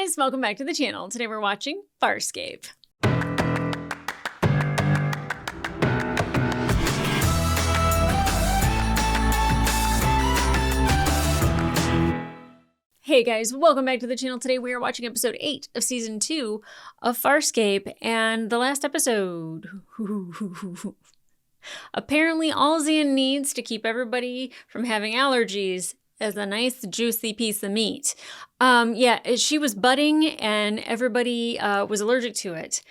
guys, welcome back to the channel. Today we're watching Farscape. Hey guys, welcome back to the channel. Today we are watching episode 8 of season 2 of Farscape, and the last episode. Apparently all Xan needs to keep everybody from having allergies is a nice juicy piece of meat. She was budding and everybody was allergic to it.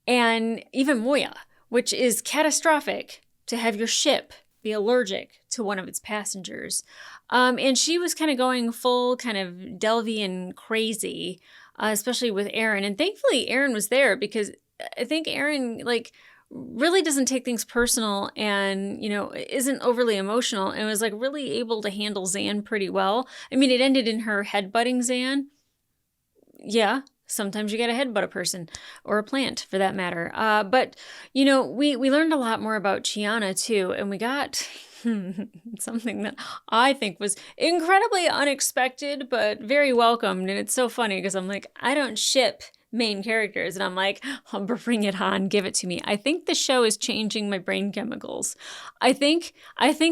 And even Moya, which is catastrophic to have your ship be allergic to one of its passengers. And she was kind of going full kind of Delvian crazy, especially with Aaron. And thankfully Aaron was there because I think Aaron really doesn't take things personal and, isn't overly emotional and was really able to handle Xan pretty well. I mean, it ended in her headbutting Xan. Yeah, sometimes you gotta headbutt a person or a plant for that matter. But we learned a lot more about Chiana too, and we got something that I think was incredibly unexpected, but very welcomed. And it's so funny because I'm like, I don't ship main characters, and I'm like, oh, bring it on, give it to me. I think the show is changing my brain chemicals. I think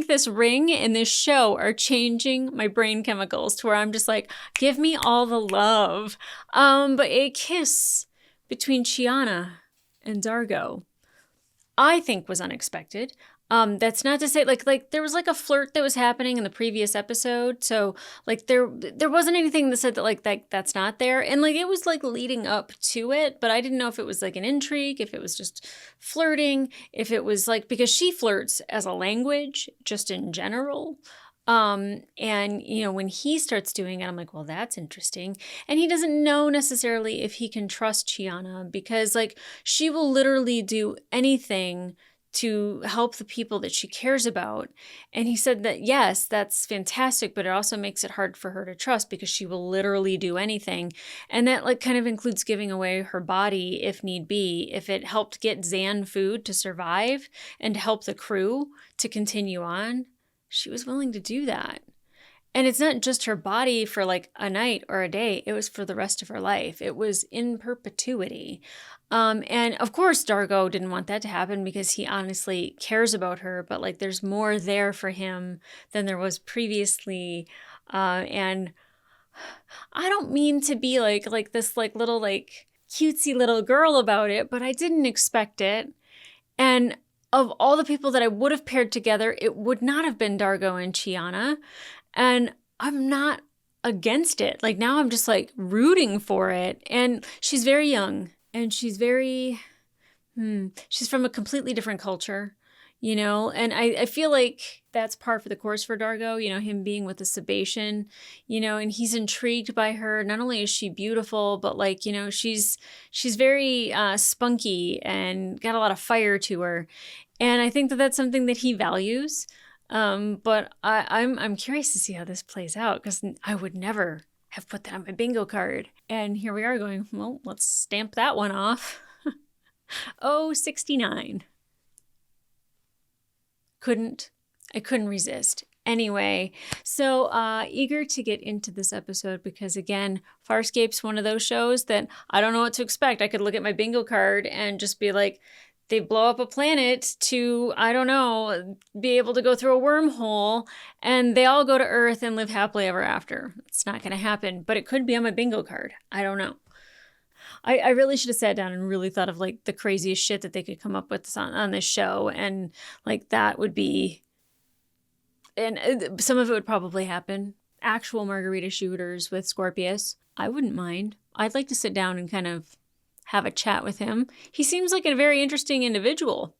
this ring and this show are changing my brain chemicals to where I'm just like, give me all the love. But a kiss between Chiana and Dargo, I think was unexpected. That's not to say there was a flirt that was happening in the previous episode. So there wasn't anything that said that that's not there. And it was leading up to it, but I didn't know if it was an intrigue, if it was just flirting, if it was because she flirts as a language just in general. And when he starts doing it, I'm like, well, that's interesting. And he doesn't know necessarily if he can trust Chiana because she will literally do anything to help the people that she cares about. And he said that, yes, that's fantastic, but it also makes it hard for her to trust because she will literally do anything. And that kind of includes giving away her body if need be. If it helped get Xan food to survive and help the crew to continue on, she was willing to do that. And it's not just her body for a night or a day. It was for the rest of her life. It was in perpetuity. And of course, Dargo didn't want that to happen because he honestly cares about her. But there's more there for him than there was previously. And I don't mean to be this little cutesy little girl about it, but I didn't expect it. And of all the people that I would have paired together, it would not have been Dargo and Chiana. And I'm not against it. Now I'm just rooting for it. And she's very young and she's very, she's from a completely different culture, and I feel that's par for the course for Dargo, him being with the Sebacean, and he's intrigued by her. Not only is she beautiful, but she's very spunky and got a lot of fire to her. And I think that that's something that he values. But I'm curious to see how this plays out because I would never have put that on my bingo card. And here we are going, well, let's stamp that one off. Oh, 69. I couldn't resist. Anyway, so eager to get into this episode because, again, Farscape's one of those shows that I don't know what to expect. I could look at my bingo card and just be like, they blow up a planet to, I don't know, be able to go through a wormhole and they all go to Earth and live happily ever after. It's not going to happen, but it could be on my bingo card. I don't know. I really should have sat down and really thought of the craziest shit that they could come up with on this show. And that would be, and some of it would probably happen. Actual margarita shooters with Scorpius. I wouldn't mind. I'd like to sit down and kind of have a chat with him. He seems like a very interesting individual.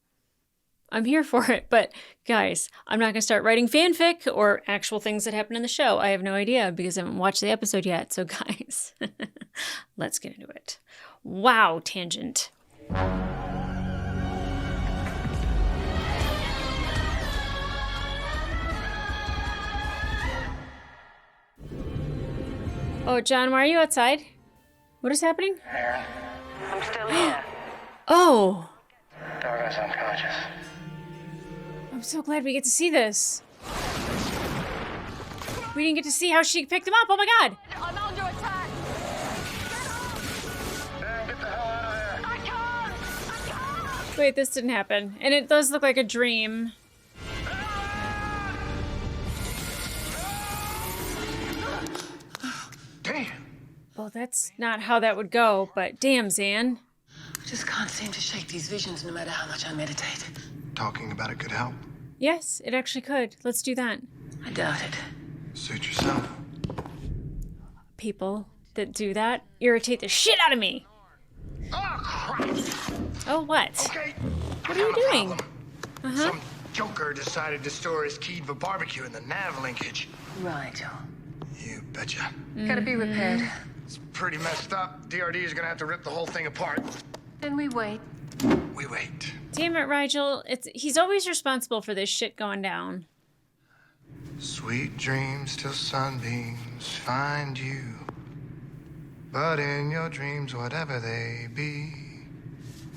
I'm here for it. But guys, I'm not going to start writing fanfic or actual things that happen in the show. I have no idea because I haven't watched the episode yet. So guys, let's get into it. Wow, tangent. Oh, John, why are you outside? What is happening? Aaron, I'm still here. Oh. Dargo's unconscious. I'm so glad we get to see this. We didn't get to see how she picked him up. Oh my God. I'm under attack. Wait, this didn't happen. And it does look like a dream. Damn. Well, that's not how that would go, but damn, Zan. I just can't seem to shake these visions no matter how much I meditate. Talking about it could help. Yes, it actually could. Let's do that. I doubt it. Suit yourself. People that do that irritate the shit out of me. Oh, crap. Oh, what? Okay. What are you doing? Some joker decided to store his key to a barbecue in the nav linkage. Rigel. You betcha. Gotta be repaired. It's pretty messed up. DRD is gonna have to rip the whole thing apart. Then we wait. We wait. Damn it, Rigel. He's always responsible for this shit going down. Sweet dreams till sunbeams find you. But in your dreams, whatever they be,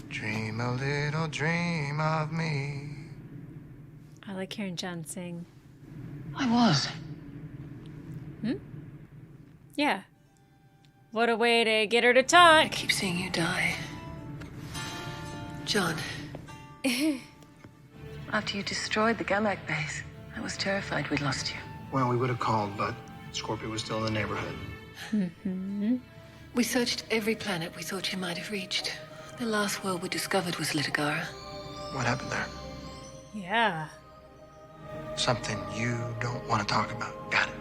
dream a little dream of me. I like hearing John sing. I was. Yeah. What a way to get her to I talk. keep seeing you die. John. After you destroyed the Gamak base, I was terrified we'd lost you. Well, we would have called, but Scorpio was still in the neighborhood. We searched every planet we thought you might have reached. The last world we discovered was Litigara. What happened there? Yeah. Something you don't want to talk about. Got it.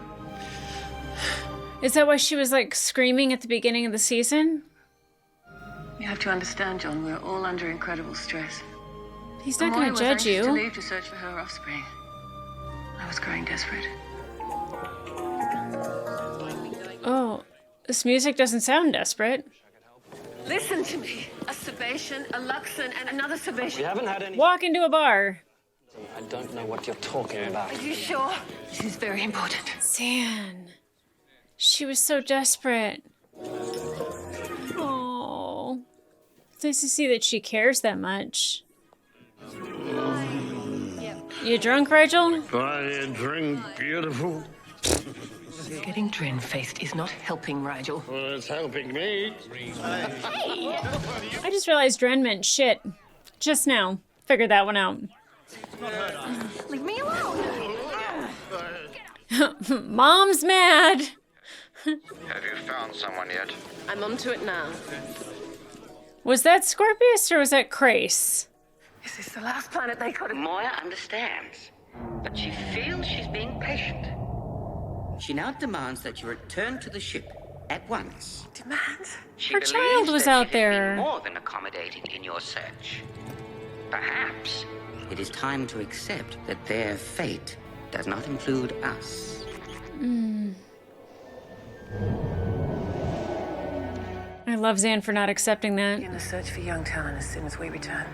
Is that why she was like screaming at the beginning of the season? You have to understand, John, we're all under incredible stress. He's not Amoy going to was judge anxious to you. leave to search for her offspring. I was growing desperate. Oh, this music doesn't sound desperate. Listen to me. A sebation, a luxon, and another sebation. We haven't had any. Walk into a bar. I don't know what you're talking about. Are you sure? This is very important. Zan. She was so desperate. Oh. It's nice to see that she cares that much. You drunk, Rigel? Buy a drink, beautiful. Getting Dren-faced is not helping, Rigel. Well, it's helping me. I just realized Dren meant shit. Just now. Figured that one out. Leave me alone. Mom's mad. Have you found someone yet? I'm onto it now. Was that Scorpius or was that Crace? Is this the last planet they could have... Moya understands, but she feels she's being patient. She now demands that you return to the ship at once. Demands? She Her believes child was that out she has been there. more than accommodating in your search. Perhaps it is time to accept that their fate does not include us. I love Zan for not accepting that. In the search for young talent as soon as we return.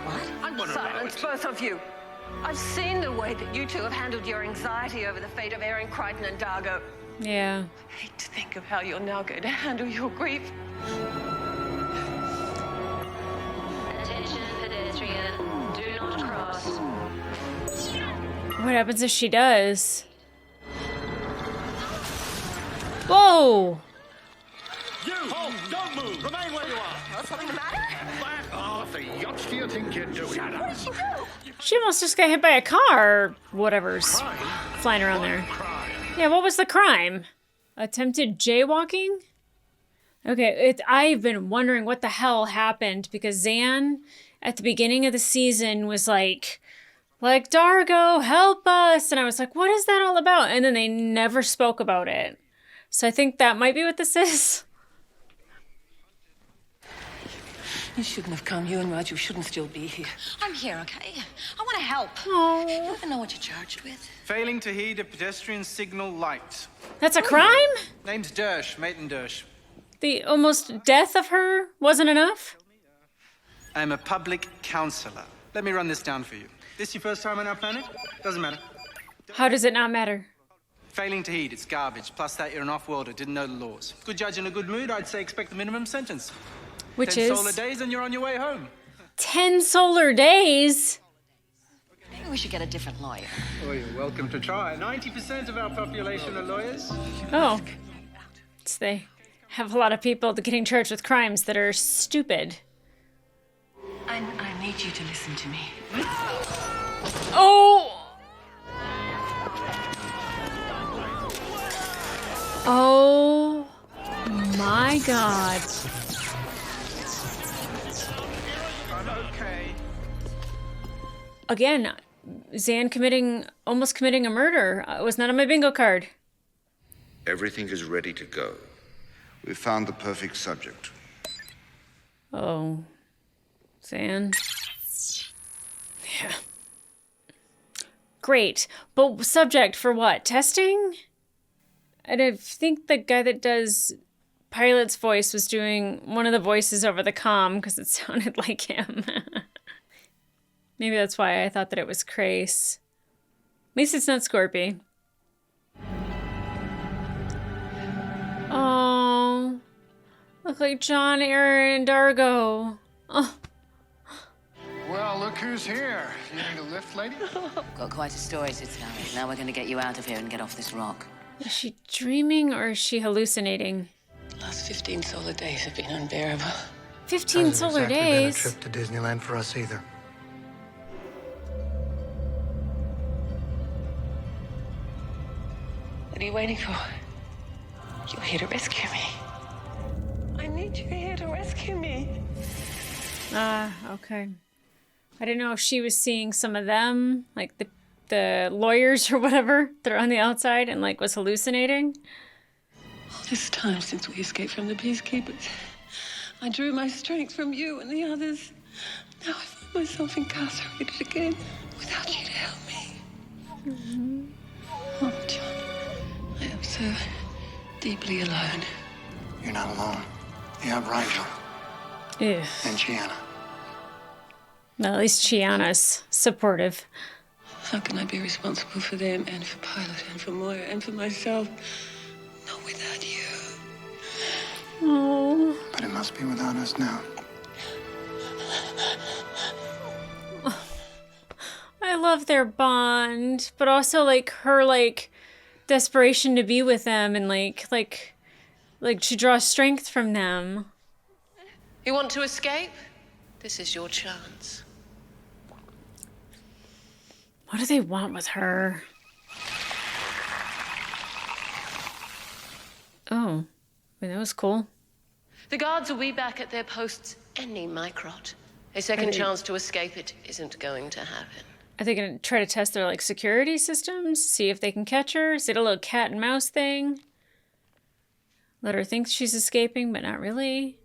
What? Silence, both of you. I've seen the way that you two have handled your anxiety over the fate of Aaron, Crichton, and Dargo. Yeah. I hate to think of how you're now going to handle your grief. Attention pedestrian, do not cross. What happens if she does? Whoa! You! Halt! Don't move! Remain where you are! Something the matter? Back off! The yachts do you think you're doing? Shut up! She almost just got hit by a car or whatever's flying around there. Crime. Yeah, what was the crime? Attempted jaywalking? Okay, I've been wondering what the hell happened because Zan at the beginning of the season was like, Dargo, help us. And I was like, what is that all about? And then they never spoke about it. So I think that might be what this is. You shouldn't have come. You and Raju shouldn't still be here. I'm here, okay? I want to help. Oh, You even know what you're charged with? Failing to heed a pedestrian signal light. that's a crime? Name's Dersh, Maiden Dersh. The almost death of her wasn't enough? I'm a public counselor. Let me run this down for you. This your first time on our planet? Doesn't matter. How does it not matter? Failing to heed, it's garbage. Plus that you're an off-worlder, didn't know the laws. Good judge in a good mood, I'd say expect the minimum sentence. Which 10 is solar days and you're on your way home. 10 solar days. Maybe we should get a different lawyer. Oh, you're welcome to try. 90% of our population are lawyers. Oh. So they have a lot of people getting charged with crimes that are stupid. I'm need you to listen to me. Oh! Oh my God. Again, Zan almost committing a murder. It was not on my bingo card. Everything is ready to go. We found the perfect subject. Oh, Zan. Yeah. Great. But subject for what? Testing? I think the guy that does Pilot's voice was doing one of the voices over the comm because it sounded like him. Maybe that's why I thought that it was Crace. At least it's not Scorpy. Oh, look like John, Aaron, and Dargo. Oh. Well, look who's here. You need a lift, lady? Got quite a story to tell. Now we're going to get you out of here and get off this rock. Is she dreaming or is she hallucinating? The last 15 solar days have been unbearable. 15 Hasn't solar exactly been a days? trip to Disneyland for us either. What are you waiting for? You're here to rescue me. I need you here to rescue me. Okay. I didn't know if she was seeing some of them, like the lawyers or whatever, that are on the outside and like was hallucinating. All this time since we escaped from the peacekeepers, I drew my strength from you and the others. Now I find myself incarcerated again without you to help me. Mm-hmm. Oh, John, I am so deeply alone. You're not alone. You have Rigel Ew. and Gianna. Well, at least Chiana's supportive. How can I be responsible for them and for Pilot and for Moira and for myself? Not without you. Oh. But it must be without us now. I love their bond, but also like her desperation to be with them and like she draws strength from them. You want to escape? This is your chance. What do they want with her? Oh, that was cool. The guards will be back at their posts any microt. A second chance to escape it isn't going to happen. Are they going to try to test their security systems? See if they can catch her? Is it a little cat and mouse thing? Let her think she's escaping, but not really.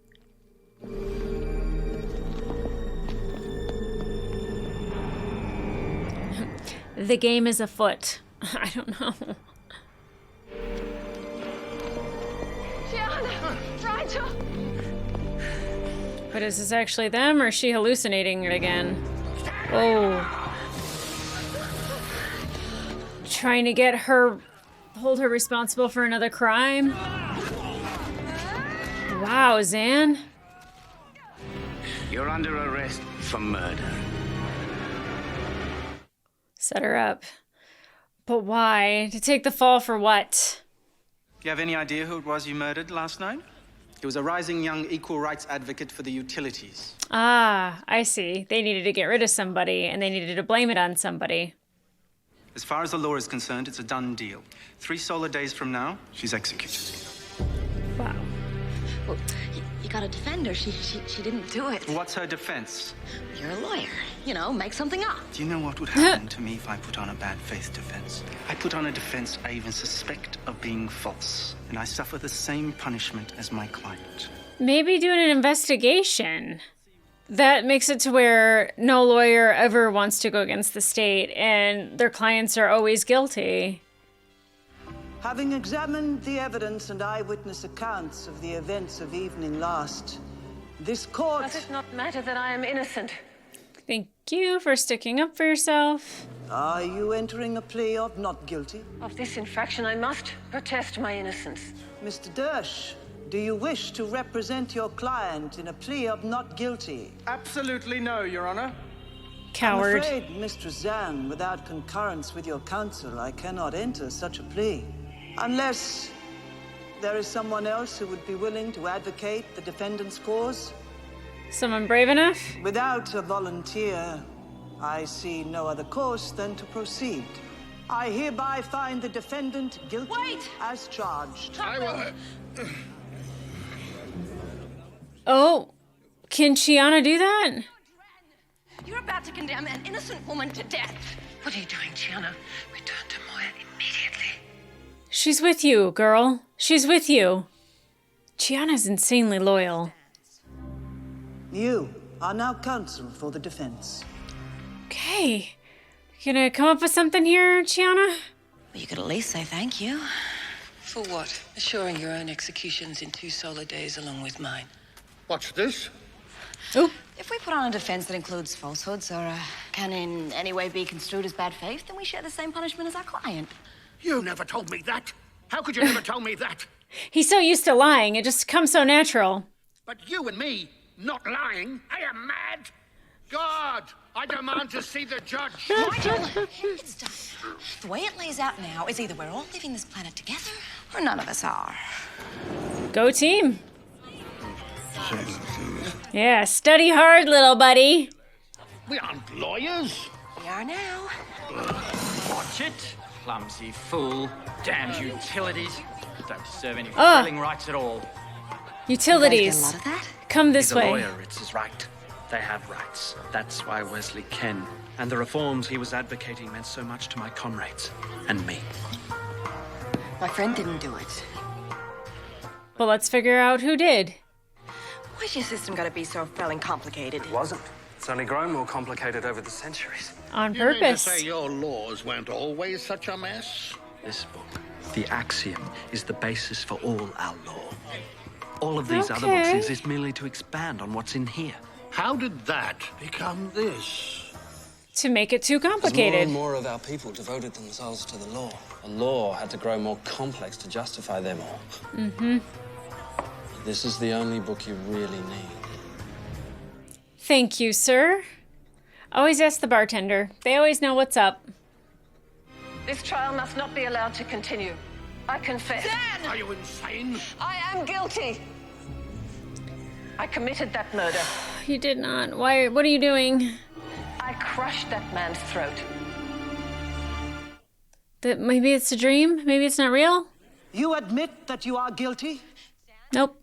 The game is afoot. I don't know. Gianna! Rigel! But is this actually them or is she hallucinating it again? Oh. Trying to get her, hold her responsible for another crime? Wow, Zan. You're under arrest for murder. Set her up. But why? To take the fall for what? Do you have any idea who it was you murdered last night? He was a rising young equal rights advocate for the utilities. Ah, I see. They needed to get rid of somebody, and they needed to blame it on somebody. As far as the law is concerned, it's a done deal. 3 solar days from now, she's executed. Wow. Well, you gotta defend her. She didn't do it. What's her defense? You're a lawyer. You know, make something up. Do you know what would happen to me if I put on a bad faith defense? I put on a defense I even suspect of being false, and I suffer the same punishment as my client. Maybe doing an investigation. That makes it to where no lawyer ever wants to go against the state, and their clients are always guilty. Having examined the evidence and eyewitness accounts of the events of evening last, this court... Does it not matter that I am innocent? Thank you for sticking up for yourself. Are you entering a plea of not guilty? Of this infraction, I must protest my innocence. Mr. Dersh, do you wish to represent your client in a plea of not guilty? Absolutely no, Your Honor. Coward. I'm afraid, Mistress Zhang, without concurrence with your counsel, I cannot enter such a plea. Unless there is someone else who would be willing to advocate the defendant's cause. Someone brave enough? Without a volunteer, I see no other course than to proceed. I hereby find the defendant guilty as charged. Oh, can Chiana do that? You're about to condemn an innocent woman to death. What are you doing, Gianna? Return to Moya immediately. She's with you, girl. She's with you. Chiana's insanely loyal. You are now counsel for the defense. Okay. Gonna come up with something here, Chiana? Well, you could at least say thank you. For what? Assuring your own executions in 2 solar days along with mine. What's this? Oh. If we put on a defense that includes falsehoods or can in any way be construed as bad faith, then we share the same punishment as our client. You never told me that. How could you never tell me that? He's so used to lying, it just comes so natural. But you and me, not lying. I am mad. God, I demand to see the judge. Nigel, it's done. The way it lays out now is either we're all leaving this planet together or none of us are. Go team. Yeah, study hard, little buddy. We aren't lawyers. We are now. Watch it, clumsy fool. Damned utilities. Don't deserve any thrilling rights at all. Utilities. You guys get a lot of that? Come this He's way. a lawyer, it's his right. They have rights. That's why Wesley can. And the reforms he was advocating meant so much to my comrades. And me. My friend didn't do it. Well, let's figure out who did. Why's your system gotta be so felling complicated? It wasn't. It's only grown more complicated over the centuries. On You mean to purpose. say your laws weren't always such a mess? This book, the axiom, is the basis for all our law. All of these other books Okay. exist merely to expand on what's in here. How did that become this? To make it too As more complicated. and more of our people devoted themselves to the law had to grow more complex to justify them all. Mm-hmm. This is the only book you really need. Thank you, sir. Always ask the bartender. They always know what's up. This trial must not be allowed to continue. I confess. Dan! Are you insane? I am guilty. I committed that murder. You did not. Why? What are you doing? I crushed that man's throat. That maybe it's a dream? Maybe it's not real? You admit that you are guilty? Nope.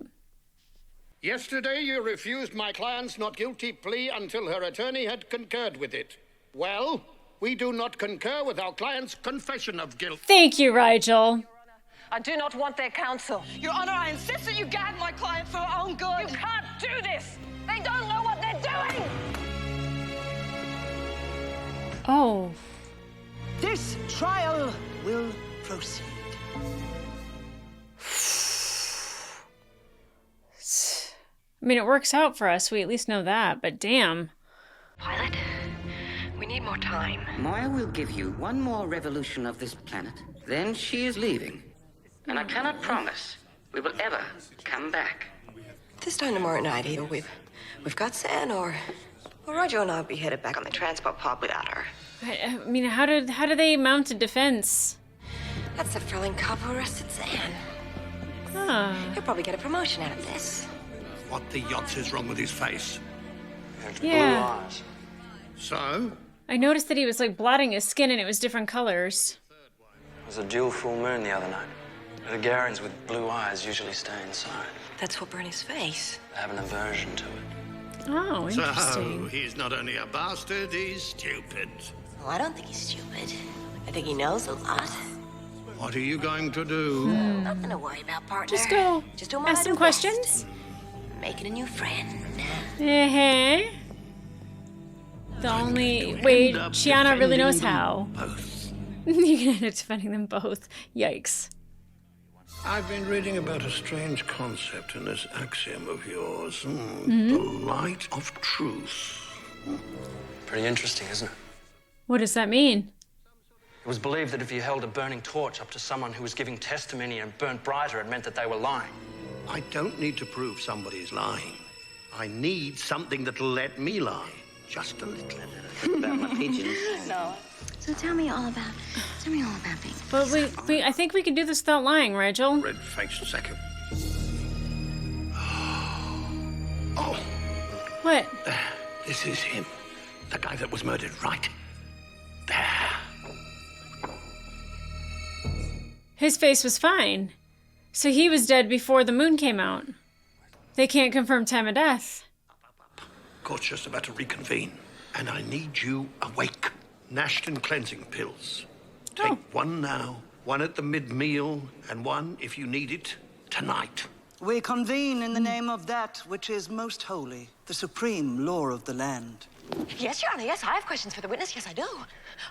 Yesterday, you refused my client's not guilty plea until her attorney had concurred with it. Well, we do not concur with our client's confession of guilt. Thank you, Rigel. I do not want their counsel. Your Honor, I insist that you gag my client for her own good. You can't do this! They don't know what they're doing! Oh. This trial will proceed. I mean, it works out for us. We at least know that, but damn. Pilot, we need more time. Moya will give you one more revolution of this planet. Then she is leaving. And I cannot promise we will ever come back. This time tomorrow night, either we've got San or Roger and I will be headed back on the transport pod without her. I mean, how do they mount a defense? That's the thrilling cop who arrested San. Huh. He'll probably get a promotion out of this. What the yotz is wrong with his face? Yeah. So? I noticed that he was like blotting his skin and it was different colors. It was a dual full moon the other night. The Garians with blue eyes usually stay inside. That's what burned his face. They have an aversion to it. Oh, interesting. So, he's not only a bastard, he's stupid. Oh, I don't think he's stupid. I think he knows a lot. What are you going to do? Nothing to worry about, partner. Just go Just do ask some questions. Making a new friend. Uh-huh. The only way Chiana really knows how. You can end up defending them both. Yikes. I've been reading about a strange concept in this axiom of yours. Mm-hmm. The light of truth. Pretty interesting, isn't it? What does that mean? It was believed that if you held a burning torch up to someone who was giving testimony and burnt brighter, it meant that they were lying. I don't need to prove somebody's lying. I need something that'll let me lie. Just a little. About my pigeons. No. So tell me all about being. But I think we can do this without lying, Rigel. Red-faced second. Oh. What? This is him. The guy that was murdered, right? There. His face was fine. So he was dead before the moon came out. They can't confirm time of death. Court's just about to reconvene, and I need you awake. Nashton cleansing pills. Take one now, one at the mid-meal, and one, if you need it, tonight. We convene in the name of that which is most holy, the supreme law of the land. Yes, Your Honor, yes, I have questions for the witness. Yes, I do.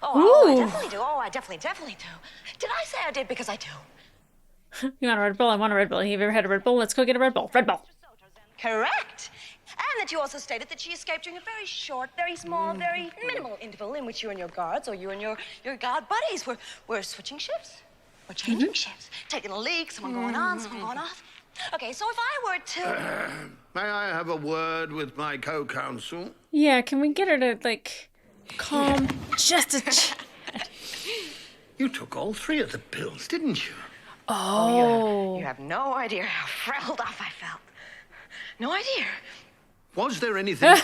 Oh, I definitely do. Oh, I definitely do. Did I say I did? Because I do. You want a Red Bull? I want a Red Bull. Have you ever had a Red Bull? Let's go get a Red Bull. Red Bull. Correct. And that you also stated that she escaped during a very short, very small, very minimal interval in which you and your guards, or you and your guard buddies were switching shifts. We're changing shifts. Taking a leak, someone going on, someone going off. Okay, so if I were to... May I have a word with my co-counsel? Yeah, can we get her to, like, calm just a You took all 3 of the pills, didn't you? Oh. You have no idea how frailed off I felt. No idea. Was there anything...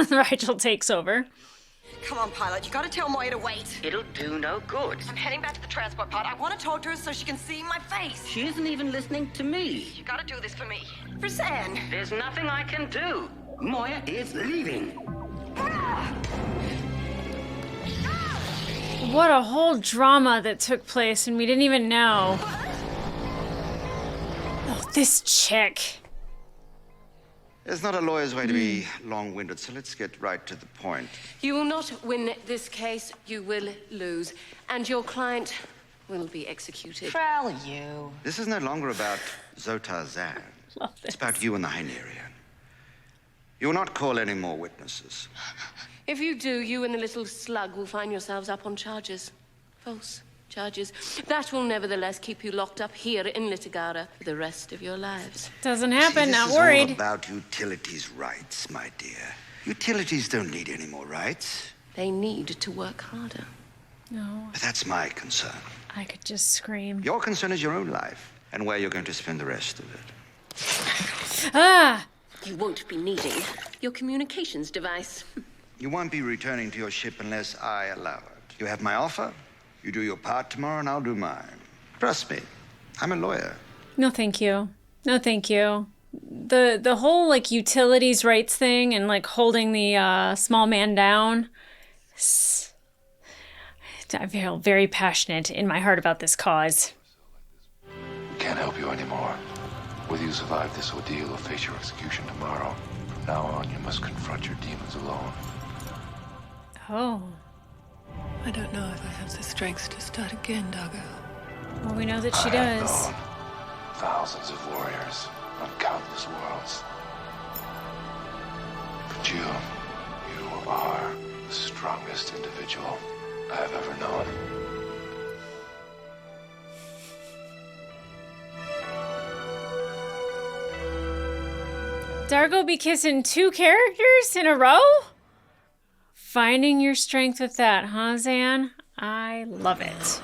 Rachel takes over. Come on, pilot. You gotta tell Moya to wait. It'll do no good. I'm heading back to the transport pod. I want to talk to her so she can see my face. She isn't even listening to me. You gotta do this for me. For Zan. There's nothing I can do. Moya is leaving. What a whole drama that took place and we didn't even know. Oh, this chick. There's not a lawyer's way to be long-winded, so let's get right to the point. You will not win this case. You will lose. And your client will be executed. Frel, you. This is no longer about Zotar Zan. It's about you and the Hynerian. You will not call any more witnesses. If you do, you and the little slug will find yourselves up on charges. False charges. That will nevertheless keep you locked up here in Litigara for the rest of your lives. Doesn't happen, not This is worried. all about utilities' rights, my dear. Utilities don't need any more rights. They need to work harder. No. But that's my concern. I could just scream. Your concern is your own life and where you're going to spend the rest of it. Ah! You won't be needing your communications device. You won't be returning to your ship unless I allow it. You have my offer. You do your part tomorrow, and I'll do mine. Trust me, I'm a lawyer. No, thank you. No, thank you. The whole, like, utilities rights thing and, like, holding the small man down. I feel very passionate in my heart about this cause. We can't help you anymore. Whether you survive this ordeal or face your execution tomorrow, from now on, you must confront your demons alone. Oh. I don't know if I have the strength to start again, Dago. Well, we know that she I have does. known thousands of warriors on countless worlds. But you are the strongest individual I have ever known. Dargo be kissing 2 characters in a row? Finding your strength with that, huh, Zan? I love it.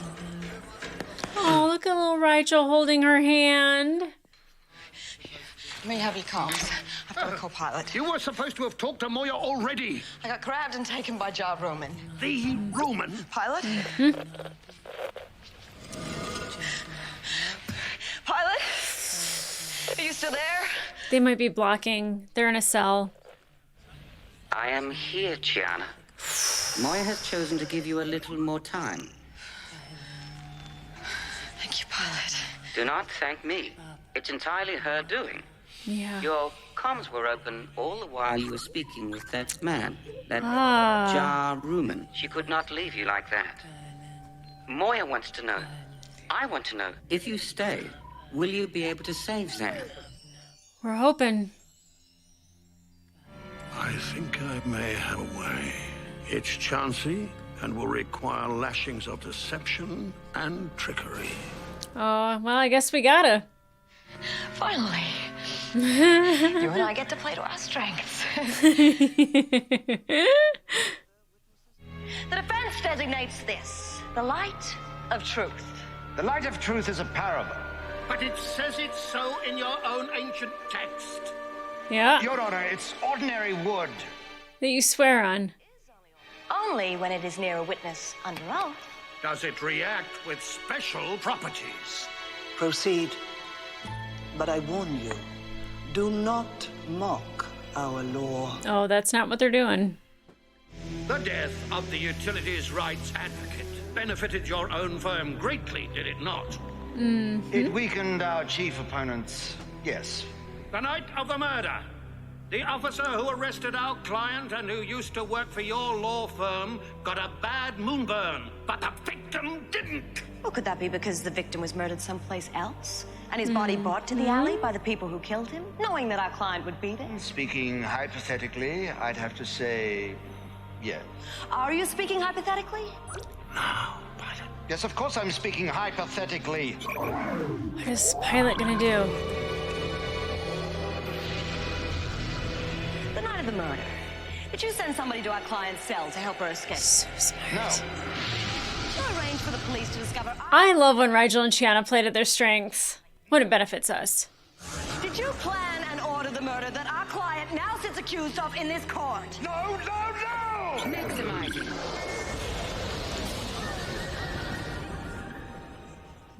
Oh, look at little Rachel holding her hand. Let me have your comms. I've got a co-pilot. You were supposed to have talked to Moya already. I got grabbed and taken by Jar Roman. The Roman? Pilot? Pilot? Are you still there? They might be blocking. They're in a cell. I am here, Chiana. Moya has chosen to give you a little more time. Thank you, Pilot. Do not thank me. It's entirely her doing. Yeah. Your comms were open all the while you were speaking with that man, that Ah. Jar Ruman. She could not leave you like that. Moya wants to know. I want to know. If you stay, will you be able to save Zan? We're hoping. I think I may have a way. It's chancy and will require lashings of deception and trickery. Oh, well, I guess we gotta. Finally. You and I get to play to our strengths. The defense designates this the light of truth. The light of truth is a parable. But it says it so in your own ancient text. Yeah. Your Honor, it's ordinary wood. That you swear on. Only when it is near a witness under oath. Does it react with special properties? Proceed. But I warn you, do not mock our law. Oh, that's not what they're doing. The death of the utilities rights advocate benefited your own firm greatly, did it not? It weakened our chief opponents, yes. The night of the murder, the officer who arrested our client and who used to work for your law firm got a bad moonburn, but the victim didn't. Well, could that be because the victim was murdered someplace else? And his body brought to the alley by the people who killed him, knowing that our client would be there? Speaking hypothetically, I'd have to say yes. Are you speaking hypothetically? Yes, of course I'm speaking hypothetically. What is Pilot gonna do? The night of the murder, did you send somebody to our client's cell to help her escape? So smart. No. You arranged for the police to discover... I love when Rigel and Chiana played at their strengths. When it benefits us. Did you plan and order the murder that our client now sits accused of in this court? No, no, no! Maximizing.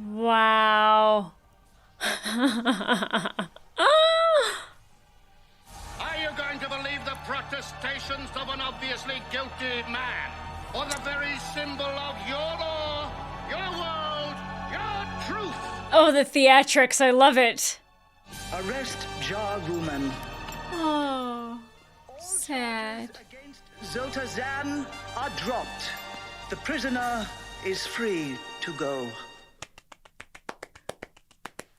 Wow. Are you going to believe the protestations of an obviously guilty man? Or the very symbol of your law, your world, your truth? Oh, the theatrics. I love it. Arrest Jar Ruman. Oh, sad. Zota Zan are dropped. The prisoner is free to go.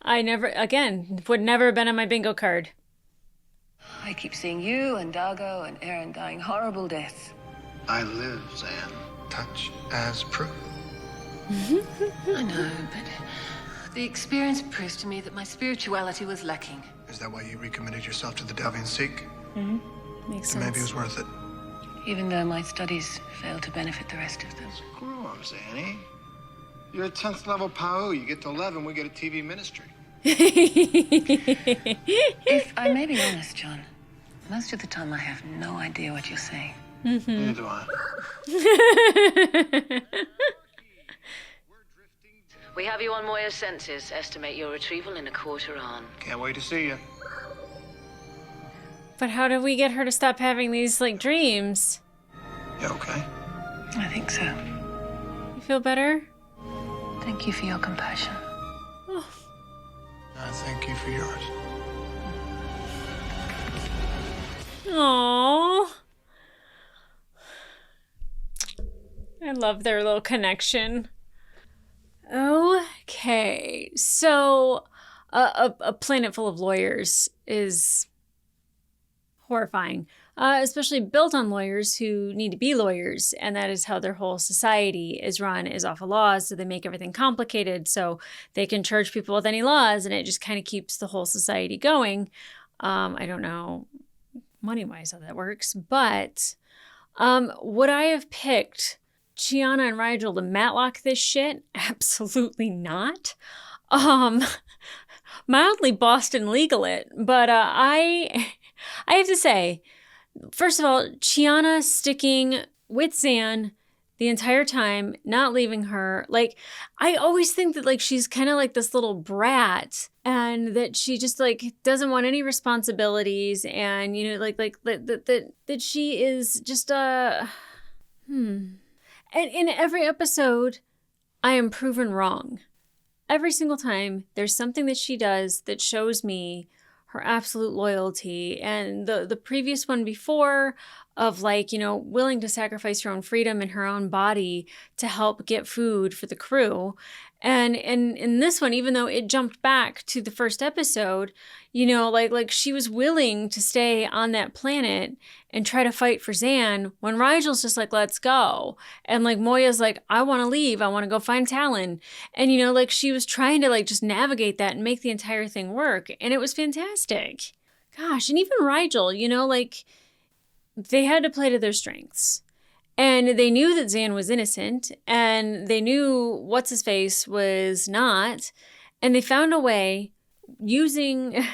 I never, again, would never have been on my bingo card. I keep seeing you and Dago and Aaron dying horrible deaths. I live, Zan. Touch as proof. I know, but the experience proves to me that my spirituality was lacking. Is that why you recommitted yourself to the Delvian Seek? Makes And sense. maybe it was worth it. Even though my studies failed to benefit the rest of them. Screw 'em, Zanny. You're a 10th level PAU. You get to 11, we get a TV ministry. If I may be honest, John, most of the time I have no idea what you're saying. Neither do I. We have you on Moya's senses. Estimate your retrieval in a quarter on. Can't wait to see you. But how do we get her to stop having these, like, dreams? You okay? I think so. You feel better? Thank you for your compassion. I thank you for yours. Aww. I love their little connection. Okay, so a planet full of lawyers is horrifying, especially built on lawyers who need to be lawyers, and that is how their whole society is run, is off of laws, so they make everything complicated so they can charge people with any laws, and it just kind of keeps the whole society going. I don't know money-wise how that works, but would I have picked Chiana and Rigel to matlock this shit? Absolutely not. Mildly Boston legal it, but I have to say, first of all, Chiana sticking with Zan the entire time, not leaving her. Like, I always think that, like, she's kind of like this little brat, and that she just, like, doesn't want any responsibilities, and, you know, that she is just And in every episode, I am proven wrong. Every single time, there's something that she does that shows me her absolute loyalty. And the previous one before, of, like, you know, willing to sacrifice her own freedom and her own body to help get food for the crew. And in this one, even though it jumped back to the first episode, you know, like she was willing to stay on that planet and try to fight for Zan, when Rigel's just like, let's go. And, like, Moya's like, I want to leave. I want to go find Talon. And, you know, like, she was trying to, like, just navigate that and make the entire thing work. And it was fantastic. Gosh, and even Rigel, you know, like, they had to play to their strengths. And they knew that Zan was innocent, and they knew What's-His-Face was not, and they found a way, using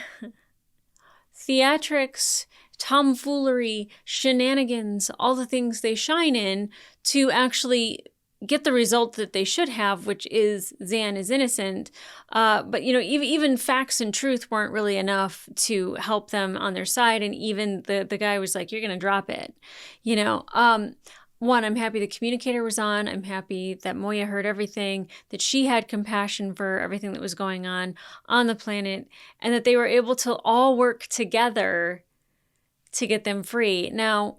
theatrics, tomfoolery, shenanigans, all the things they shine in to actually get the result that they should have, which is Xan is innocent. But, even facts and truth weren't really enough to help them on their side. And even the guy was like, you're going to drop it. One, I'm happy the communicator was on. I'm happy that Moya heard everything, that she had compassion for everything that was going on the planet, and that they were able to all work together to get them free. Now,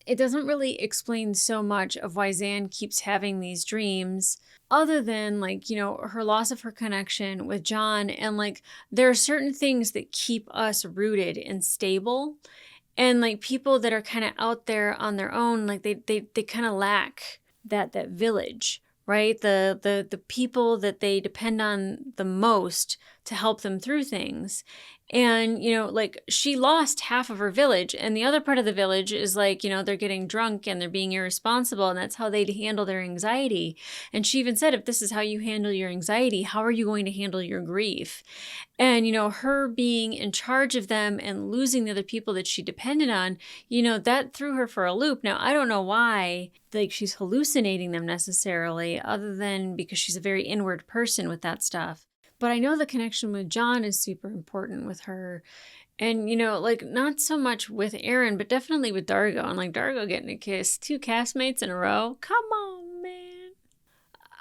it doesn't really explain so much of why Xan keeps having these dreams, other than her loss of her connection with John. And there are certain things that keep us rooted and stable. And people that are kind of out there on their own, they kind of lack that village, right? The people that they depend on the most to help them through things. And, she lost half of her village, and the other part of the village is they're getting drunk and they're being irresponsible, and that's how they handle their anxiety. And she even said, if this is how you handle your anxiety, how are you going to handle your grief? And, her being in charge of them and losing the other people that she depended on, that threw her for a loop. Now, I don't know why, she's hallucinating them necessarily, other than because she's a very inward person with that stuff. But I know the connection with John is super important with her. And, not so much with Aaron, but definitely with Dargo. And Dargo getting a kiss, 2 castmates in a row. Come on, man.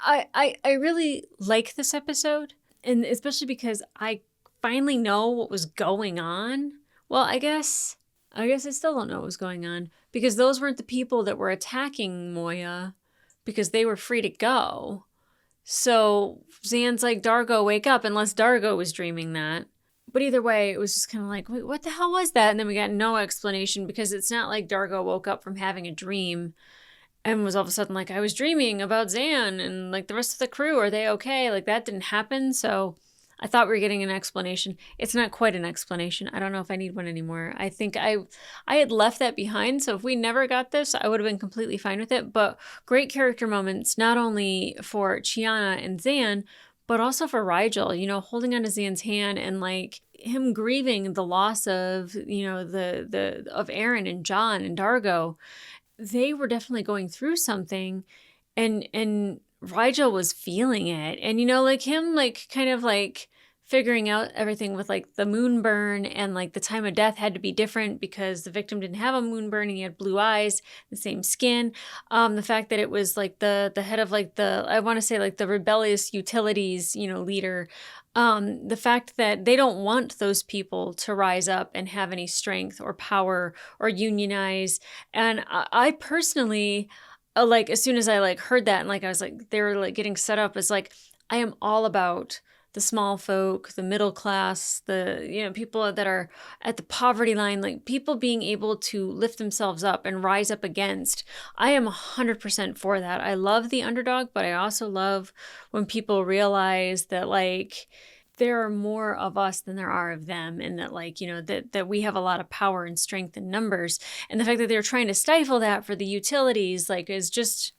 I really like this episode. And especially because I finally know what was going on. Well, I guess I still don't know what was going on. Because those weren't the people that were attacking Moya. Because they were free to go. So Xan's like, Dargo, wake up, unless Dargo was dreaming that. But either way, it was just kind of like, wait, what the hell was that? And then we got no explanation, because it's not like Dargo woke up from having a dream and was all of a sudden like, I was dreaming about Xan and the rest of the crew. Are they okay? That didn't happen. So I thought we were getting an explanation. It's not quite an explanation. I don't know if I need one anymore. I think I had left that behind. So if we never got this, I would have been completely fine with it. But great character moments, not only for Chiana and Xan, but also for Rigel, holding onto Xan's hand and him grieving the loss of, of Aaron and John and Dargo. They were definitely going through something, and Rigel was feeling it. And, him, kind of figuring out everything with the moon burn, and the time of death had to be different because the victim didn't have a moon burn and he had blue eyes, the same skin. The fact that it was the head of I want to say the rebellious utilities, leader. The fact that they don't want those people to rise up and have any strength or power or unionize. And I personally, as soon as I heard that, and I was they were getting set up as I am all about the small folk, the middle class, the people that are at the poverty line, people being able to lift themselves up and rise up against. I am 100% for that. I love the underdog, but I also love when people realize that there are more of us than there are of them, and that that we have a lot of power and strength in numbers. And the fact that they're trying to stifle that for the utilities is just,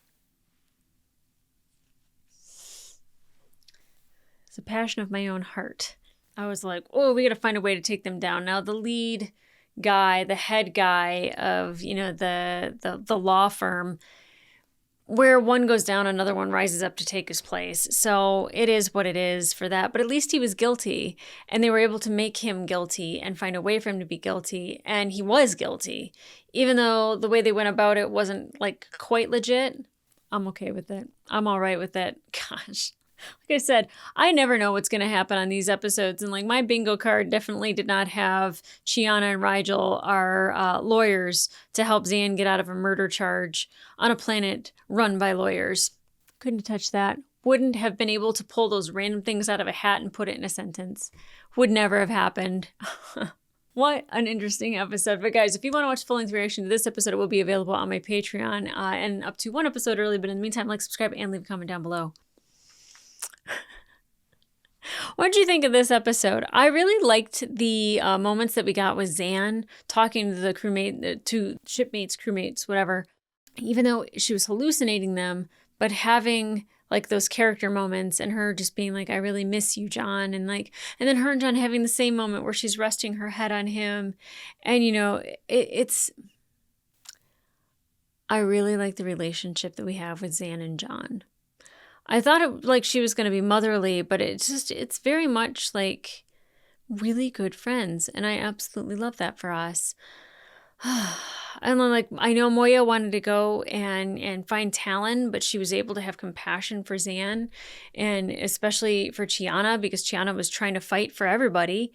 it's a passion of my own heart. I was like, oh, we got to find a way to take them down. Now the lead guy, the head guy of the law firm, where one goes down, another one rises up to take his place. So it is what it is for that. But at least he was guilty, and they were able to make him guilty and find a way for him to be guilty. And he was guilty, even though the way they went about it wasn't quite legit. I'm okay with it. I'm all right with it. Gosh. Like I said, I never know what's going to happen on these episodes. And my bingo card definitely did not have Chiana and Rigel, our lawyers, to help Xan get out of a murder charge on a planet run by lawyers. Couldn't touch that. Wouldn't have been able to pull those random things out of a hat and put it in a sentence. Would never have happened. What an interesting episode. But guys, if you want to watch the full-length reaction to this episode, it will be available on my Patreon and up to 1 episode early. But in the meantime, subscribe, and leave a comment down below. What did you think of this episode? I really liked the moments that we got with Xan talking to the crewmate, to shipmates, crewmates, whatever. Even though she was hallucinating them, but having like those character moments and her just being like, I really miss you, John. And then her and John having the same moment where she's resting her head on him. And, I really like the relationship that we have with Zan and John. I thought she was going to be motherly, but it's very much like really good friends. And I absolutely love that for us. And then I know Moya wanted to go and find Talon, but she was able to have compassion for Zan, and especially for Chiana, because Chiana was trying to fight for everybody.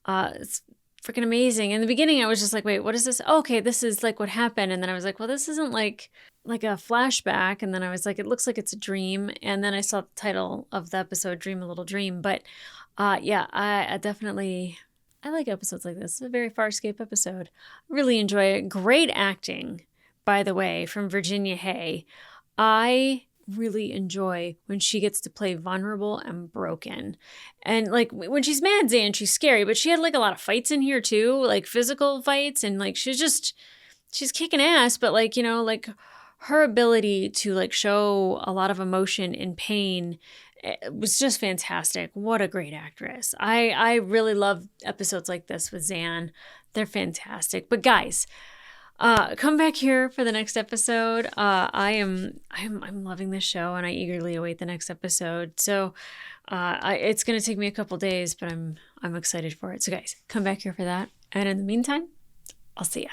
It's freaking amazing. In the beginning, I was just like, wait, what is this? Oh, okay, this is what happened. And then I was like, well, this isn't like a flashback. And then I was like, it looks like it's a dream. And then I saw the title of the episode, Dream a Little Dream. But yeah, I definitely... I like episodes like this. It's a very Farscape episode. Really enjoy it. Great acting, by the way, from Virginia Hay. I really enjoy when she gets to play vulnerable and broken. And when she's mad, Zan, she's scary, but she had a lot of fights in here too, physical fights, and she's kicking ass, but her ability to show a lot of emotion and pain, it was just fantastic. What a great actress. I really love episodes like this with Zan. They're fantastic. But guys, come back here for the next episode. I'm loving this show, and I eagerly await the next episode. So it's going to take me a couple days, but I'm excited for it. So guys, come back here for that. And in the meantime, I'll see ya.